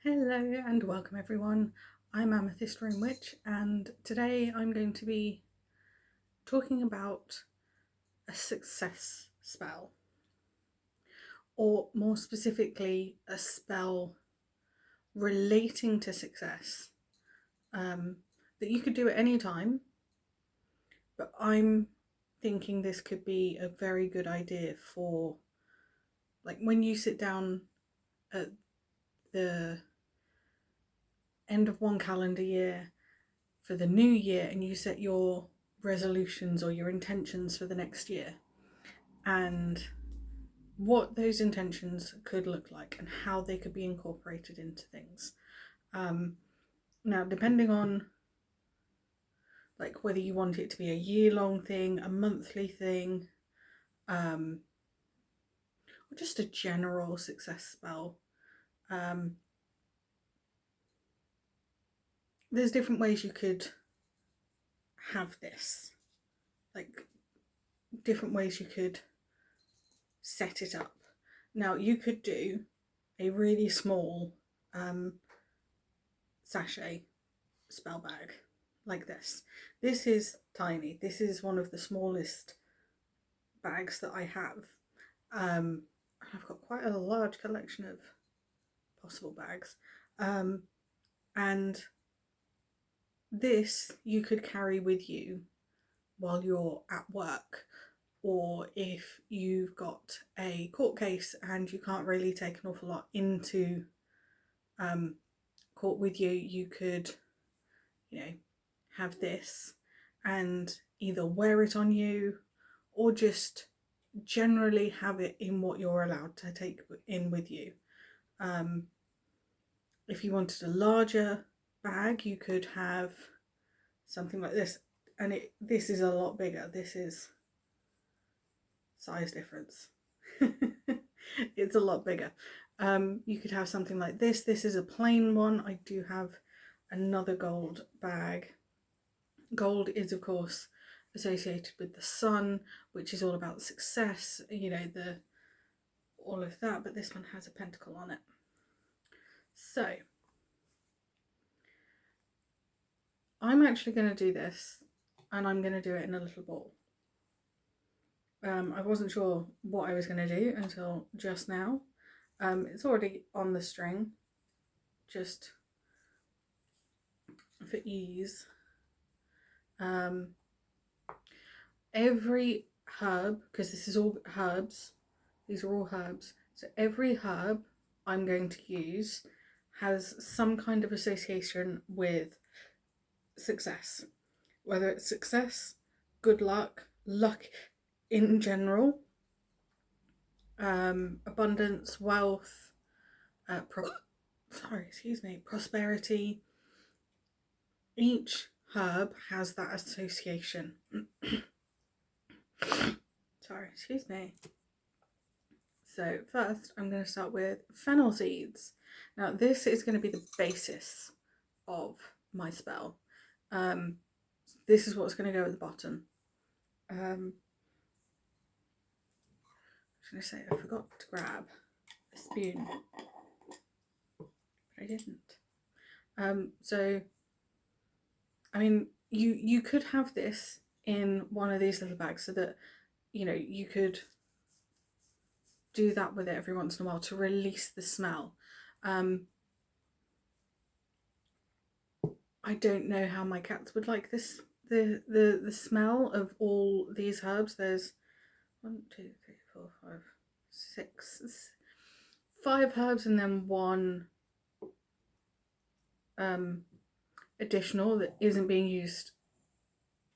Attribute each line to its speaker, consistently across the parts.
Speaker 1: Hello and welcome everyone. I'm Amethyst Rune Witch, and today I'm going to be talking about a success spell, or more specifically a spell relating to success that you could do at any time, but I'm thinking this could be a very good idea for like when you sit down at the end of one calendar year for the new year and you set your resolutions or your intentions for the next year and what those intentions could look like and how they could be incorporated into things. Now, depending on like whether you want it to be a year-long thing, a monthly thing, or just a general success spell, there's different ways you could have this, like different ways you could set it up. Now, you could do a really small sachet spell bag like this. This is tiny. This is one of the smallest bags that I have. I've got quite a large collection of possible bags. And this you could carry with you while you're at work, or if you've got a court case and you can't really take an awful lot into court with you, you could, have this and either wear it on you or just generally have it in what you're allowed to take in with you. If you wanted a larger bag, you could have something like this, and this is a lot bigger. This is size difference. It's a lot bigger. You could have something like this. This is a plain one. I do have another gold bag. Gold is of course associated with the sun, which is all about success, all of that, but this one has a pentacle on it. So I'm actually going to do this, and I'm going to do it in a little ball. I wasn't sure what I was going to do until just now. It's already on the string, just for ease. Every herb, because this is all herbs, these are all herbs, so every herb I'm going to use has some kind of association with success, whether it's success, good luck, luck in general, abundance, wealth, prosperity. Each herb has that association. So first I'm going to start with Fennel Seeds. Now this is going to be the basis of my spell. This is what's going to go at the bottom. I was going to say I forgot to grab a spoon, but I didn't. So I mean, you could have this in one of these little bags so that you could do that with it every once in a while to release the smell. I don't know how my cats would like this, the smell of all these herbs. There's 1, 2, 3, 4, 5, 6, 5 herbs, and then one additional that isn't being used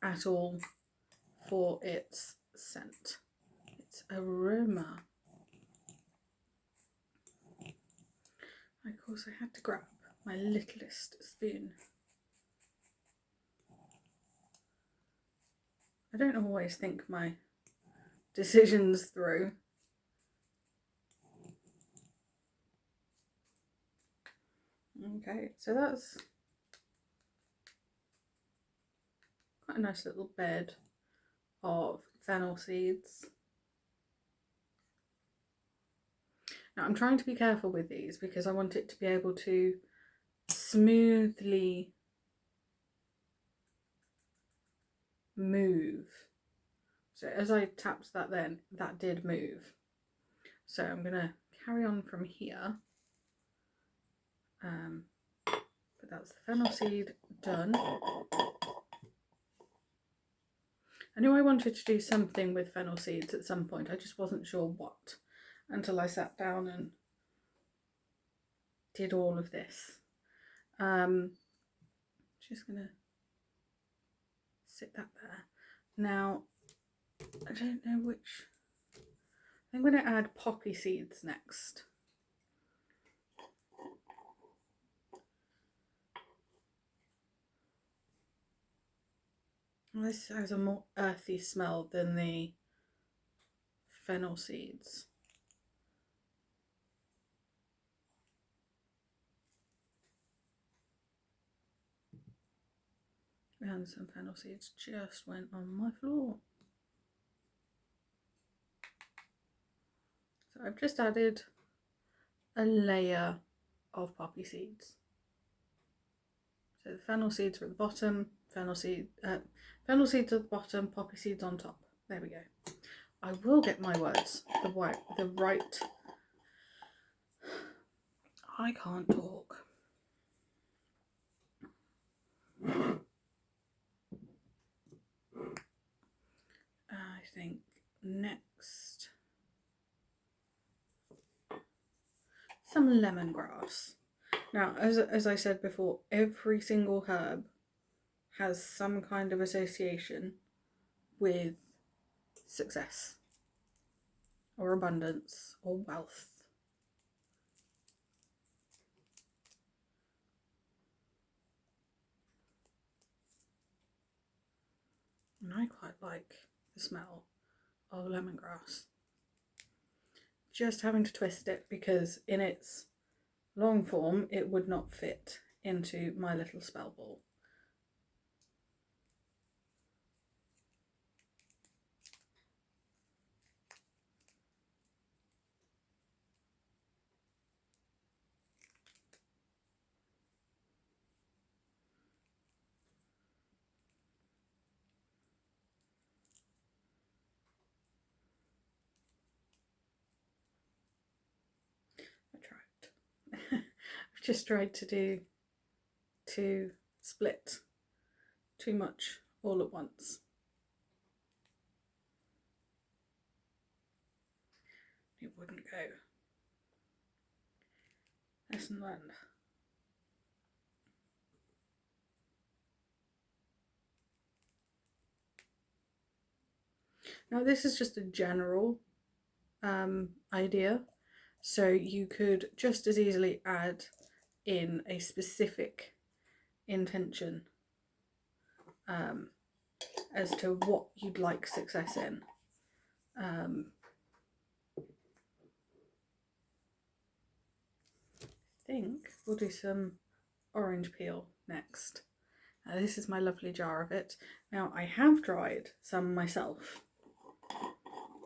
Speaker 1: at all for its scent, its aroma. Of course I had to grab my littlest spoon. I don't always think my decisions through. Okay, so that's quite a nice little bed of fennel seeds. Now I'm trying to be careful with these because I want it to be able to smoothly move. So as I tapped that then, that did move. So I'm going to carry on from here. But that's the fennel seed done. I knew I wanted to do something with fennel seeds at some point. I just wasn't sure what until I sat down and did all of this. Just going to sit that there. Now, I don't know which. I'm going to add poppy seeds next. This has a more earthy smell than the fennel seeds. And some fennel seeds just went on my floor. So I've just added a layer of poppy seeds. So the fennel seeds are at the bottom, fennel seeds at the bottom, poppy seeds on top. There we go. I will get my words the right. I can't talk. I think next some lemongrass. Now, as I said before, every single herb has some kind of association with success or abundance or wealth. And I quite like the smell of lemongrass. Just having to twist it because in its long form it would not fit into my little spell ball. I've just tried to split too much all at once. It wouldn't go. Lesson learned. Now this is just a general idea, so you could just as easily add in a specific intention as to what you'd like success in. I think we'll do some orange peel next. This is my lovely jar of it. Now I have dried some myself,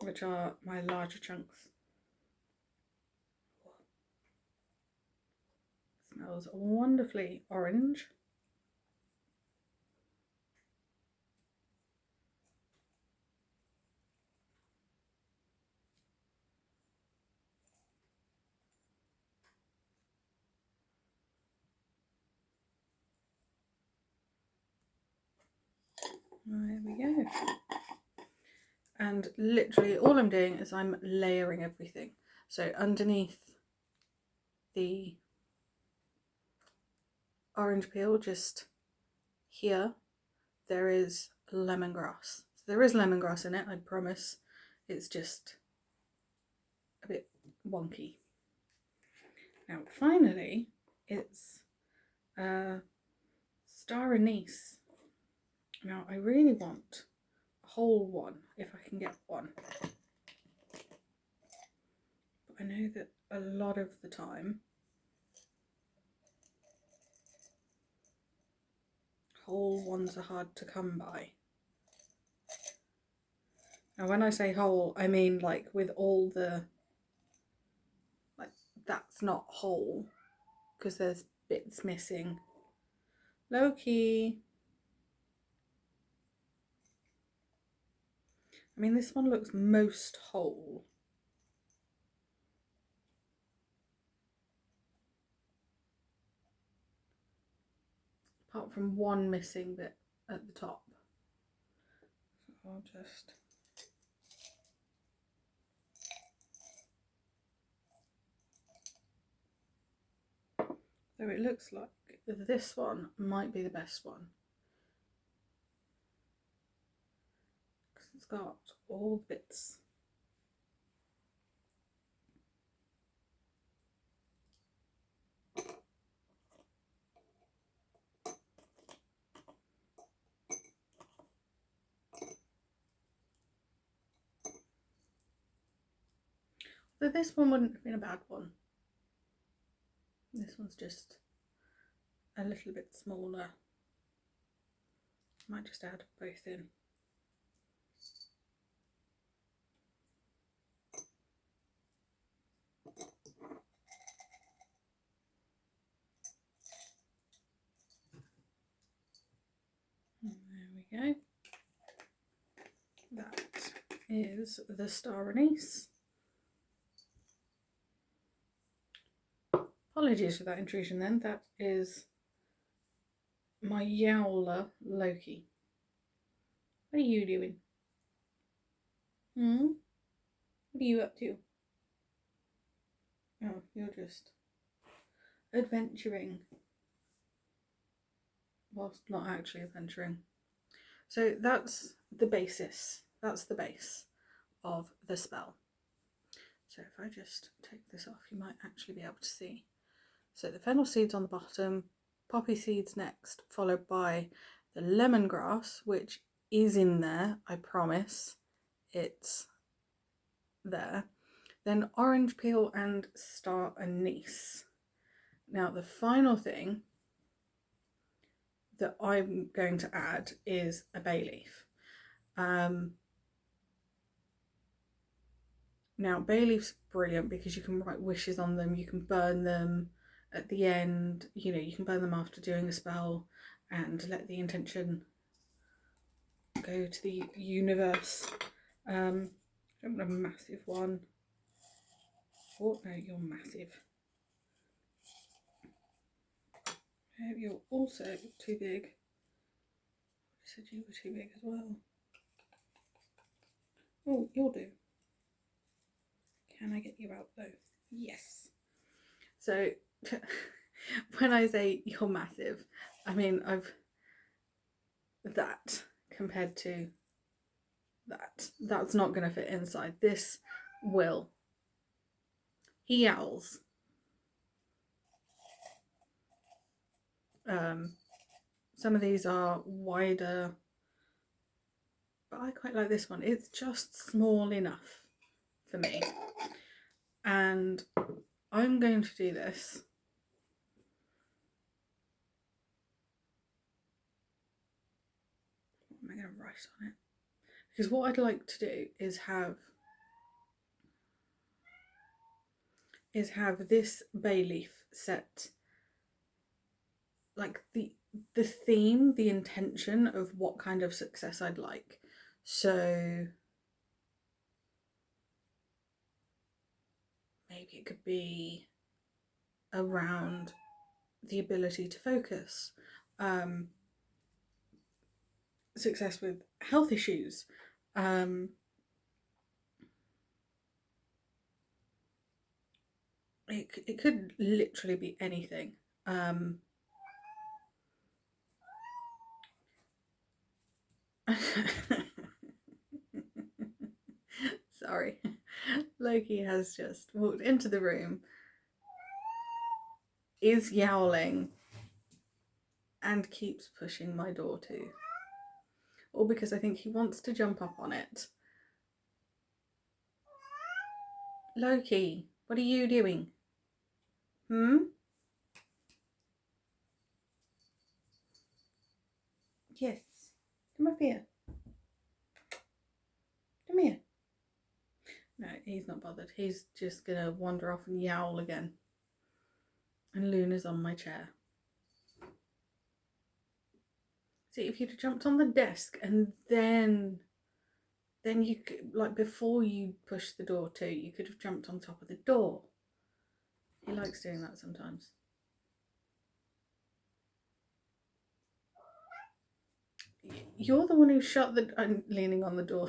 Speaker 1: which are my larger chunks. Smells wonderfully orange. There we go. And literally all I'm doing is I'm layering everything. So underneath the orange peel, just here, there is lemongrass. So there is lemongrass in it, I promise. It's just a bit wonky. Now finally, it's star anise. Now I really want a whole one, if I can get one. But I know that a lot of the time whole ones are hard to come by. Now when I say whole, I mean like with all the that's not whole because there's bits missing. Loki. I mean, this one looks most whole. Apart from one missing bit at the top. So I'll just... So it looks like this one might be the best one. Because it's got all the bits. So this one wouldn't have been a bad one. This one's just a little bit smaller. Might just add both in. There we go. That is the star anise. Apologies for that intrusion then. That is my Yowler Loki. What are you doing? What are you up to? Oh, you're just adventuring. Whilst not actually adventuring. So that's the basis. That's the base of the spell. So if I just take this off, you might actually be able to see. So the fennel seeds on the bottom, poppy seeds next, followed by the lemongrass, which is in there, I promise. It's there. Then orange peel and star anise. Now the final thing that I'm going to add is a bay leaf. Now bay leaf's brilliant because you can write wishes on them, you can burn them at the end, you know, you can burn them after doing a spell and let the intention go to the universe. I don't want a massive one. Oh no, you're massive. You're also too big. I said you were too big as well. Oh, you'll do. Can I get you out though? Yes. So when I say you're massive, I mean that compared to that's not going to fit inside. This will. He yowls. Some of these are wider, but I quite like this one. It's just small enough for me. And I'm going to do this. What am I going to write on it? Because what I'd like to do is have this bay leaf set, like the theme, the intention of what kind of success I'd like. So maybe it could be around the ability to focus, success with health issues, it could literally be anything. Sorry, Loki has just walked into the room, is yowling, and keeps pushing my door to. All because I think he wants to jump up on it. Loki, what are you doing? Yes. Come up here. Come here. No, he's not bothered. He's just gonna wander off and yowl again. And Luna's on my chair. See, if you'd have jumped on the desk and then you could, like, before you push the door to, you could have jumped on top of the door. He likes doing that sometimes. You're the one who shut the... I'm leaning on the door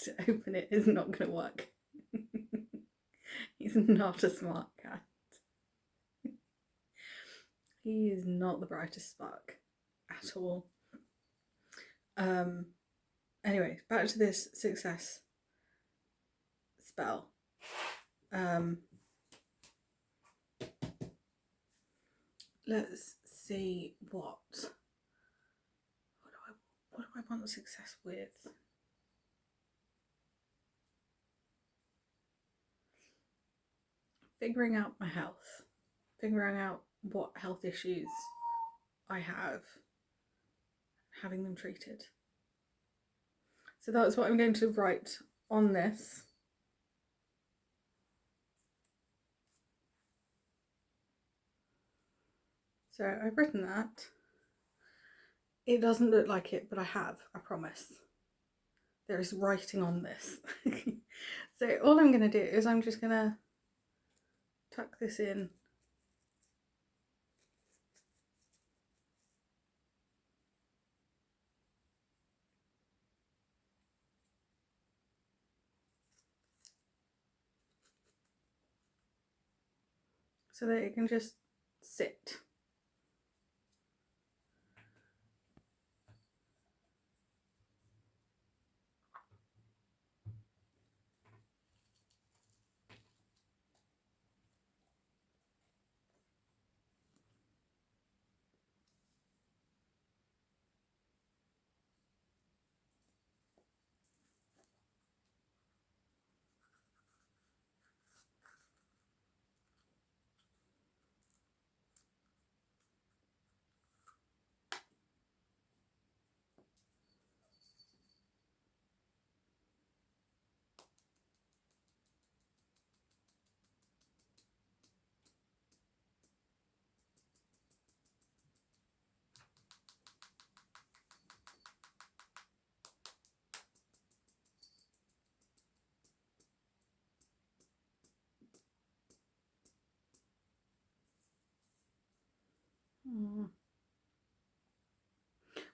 Speaker 1: to open it. Is not going to work. He's not a smart cat. He is not the brightest spark at all. Anyway, back to this success spell. Let's see what do I want success with? Figuring out my health, figuring out what health issues I have, having them treated. So that's what I'm going to write on this. So I've written that. It doesn't look like it, but I have, I promise. There is writing on this. So all I'm going to do is I'm just going to tuck this in. So that it can just sit.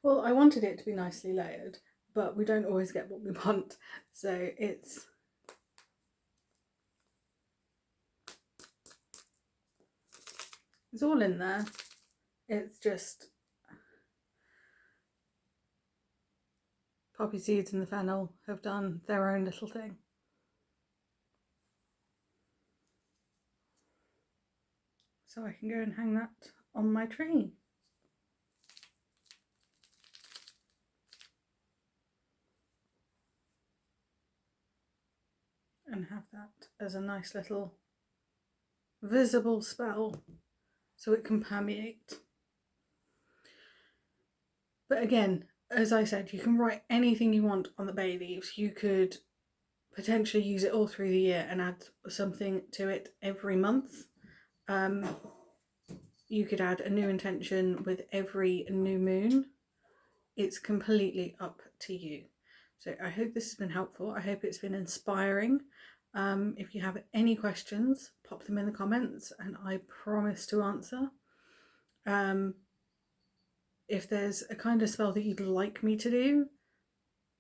Speaker 1: Well, I wanted it to be nicely layered, but we don't always get what we want, so it's all in there. It's just poppy seeds and the fennel have done their own little thing. So I can go and hang that on my tree. And have that as a nice little visible spell so it can permeate. But again, as I said, you can write anything you want on the bay leaves. You could potentially use it all through the year and add something to it every month. You could add a new intention with every new moon. It's completely up to you. So I hope this has been helpful. I hope it's been inspiring. If you have any questions, pop them in the comments and I promise to answer. If there's a kind of spell that you'd like me to do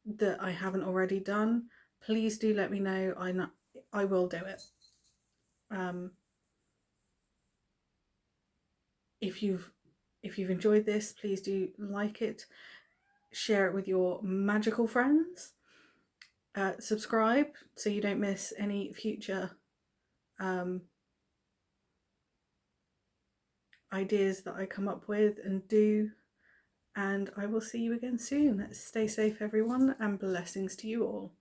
Speaker 1: that I haven't already done, please do let me know. I will do it. If you've enjoyed this, please do like it, share it with your magical friends, subscribe so you don't miss any future ideas that I come up with and do, and I will see you again soon. Stay safe everyone, and blessings to you all.